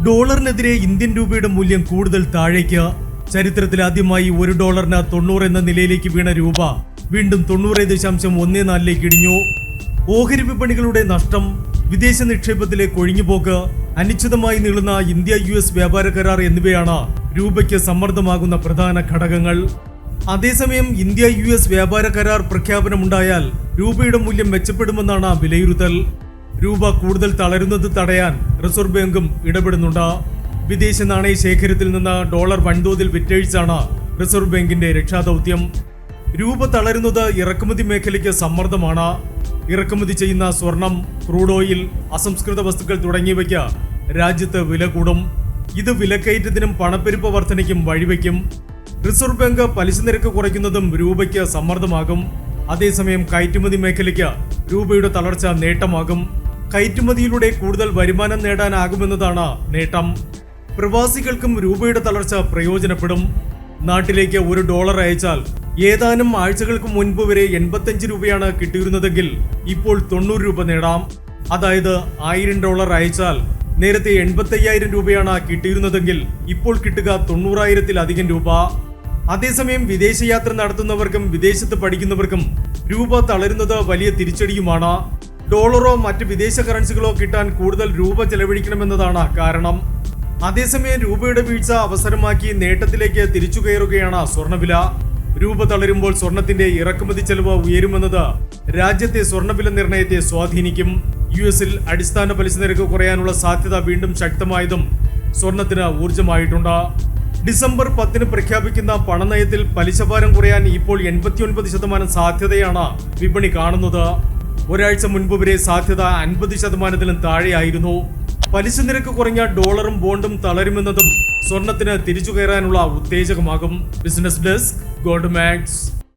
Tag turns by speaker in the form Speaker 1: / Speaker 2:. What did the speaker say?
Speaker 1: ഡോളറിനെതിരെ Indian രൂപയുടെ മൂല്യം കൂടുതൽ താഴേക്ക്. ചരിത്രത്തിൽ ആദ്യമായി $1 90 എന്ന നിലയിലേക്ക് വീണ രൂപ വീണ്ടും 90.14 ഇടിഞ്ഞു. ഓഹരി വിപണികളുടെ നഷ്ടം, വിദേശ നിക്ഷേപത്തിലെ കൊഴിഞ്ഞുപോക്ക്, അനിശ്ചിതമായി നീളുന്ന ഇന്ത്യ-US വ്യാപാര കരാർ എന്നിവയാണ് രൂപയ്ക്ക് സമ്മർദ്ദമാകുന്ന പ്രധാന ഘടകങ്ങൾ. അതേസമയം ഇന്ത്യ-US വ്യാപാര കരാർ പ്രഖ്യാപനമുണ്ടായാൽ രൂപയുടെ മൂല്യം മെച്ചപ്പെടുമെന്നാണ് വിലയിരുത്തൽ. രൂപ കൂടുതൽ തളരുന്നത് തടയാൻ റിസർവ് ബാങ്കും ഇടപെടുന്നുണ്ട്. വിദേശ നാണയ ശേഖരത്തിൽ നിന്ന് ഡോളർ വൻതോതിൽ വിറ്റഴിച്ചാണ് റിസർവ് ബാങ്കിന്റെ രക്ഷാദൗത്യം. രൂപ തളരുന്നത് ഇറക്കുമതി മേഖലയ്ക്ക് സമ്മർദ്ദമാണ്. ഇറക്കുമതി ചെയ്യുന്ന സ്വർണം, ക്രൂഡ് ഓയിൽ, അസംസ്കൃത വസ്തുക്കൾ തുടങ്ങിയവയ്ക്ക് രാജ്യത്ത് വില കൂടും. ഇത് വിലക്കയറ്റത്തിനും പണപ്പെരുപ്പ വർധനയ്ക്കും വഴിവെക്കും. റിസർവ് ബാങ്ക് പലിശ നിരക്ക് കുറയ്ക്കുന്നതും രൂപയ്ക്ക് സമ്മർദ്ദമാകും. അതേസമയം കയറ്റുമതി മേഖലയ്ക്ക് രൂപയുടെ തളർച്ച നേട്ടമാകും. കയറ്റുമതിയിലൂടെ കൂടുതൽ വരുമാനം നേടാനാകുമെന്നതാണ് നേട്ടം. പ്രവാസികൾക്കും രൂപയുടെ തളർച്ച പ്രയോജനപ്പെടും. നാട്ടിലേക്ക് $1 അയച്ചാൽ ഏതാനും ആഴ്ചകൾക്ക് മുൻപ് വരെ 85 രൂപയാണ് കിട്ടിയിരുന്നതെങ്കിൽ ഇപ്പോൾ 90 രൂപ നേടാം. അതായത് $1000 അയച്ചാൽ നേരത്തെ 85,000 രൂപയാണ് കിട്ടിയിരുന്നതെങ്കിൽ ഇപ്പോൾ കിട്ടുക 90,000-ലധികം രൂപ. അതേസമയം വിദേശയാത്ര നടത്തുന്നവർക്കും വിദേശത്ത് പഠിക്കുന്നവർക്കും രൂപ തളരുന്നത് വലിയ തിരിച്ചടിയുമാണ്. ഡോളറോ മറ്റ് വിദേശ കറൻസികളോ കിട്ടാൻ കൂടുതൽ രൂപ ചെലവഴിക്കണമെന്നതാണ് കാരണം. അതേസമയം രൂപയുടെ വീഴ്ച അവസരമാക്കി നേട്ടത്തിലേക്ക് തിരിച്ചു കയറുകയാണ് സ്വർണ്ണവില. രൂപ തളരുമ്പോൾ സ്വർണത്തിന്റെ ഇറക്കുമതി ചെലവ് ഉയരുമെന്നത് രാജ്യത്തെ സ്വർണ്ണവില നിർണയത്തെ സ്വാധീനിക്കും. US-ൽ അടിസ്ഥാന പലിശ നിരക്ക് കുറയാനുള്ള സാധ്യത വീണ്ടും ശക്തമായതും സ്വർണത്തിന് ഊർജമായിട്ടുണ്ട്. ഡിസംബർ 10 പ്രഖ്യാപിക്കുന്ന പണനയത്തിൽ പലിശഭാരം കുറയാൻ ഇപ്പോൾ 89% സാധ്യതയാണ് വിപണി കാണുന്നത്. ഒരാഴ്ച മുൻപ് വരെ സാധ്യത 50%-ലും താഴെയായിരുന്നു. പലിശ നിരക്ക് കുറഞ്ഞ ഡോളറും ബോണ്ടും തളരുമെന്നതും സ്വർണത്തിന് തിരിച്ചു കയറാനുള്ള ഉത്തേജകമാകും. Business desk, gold max.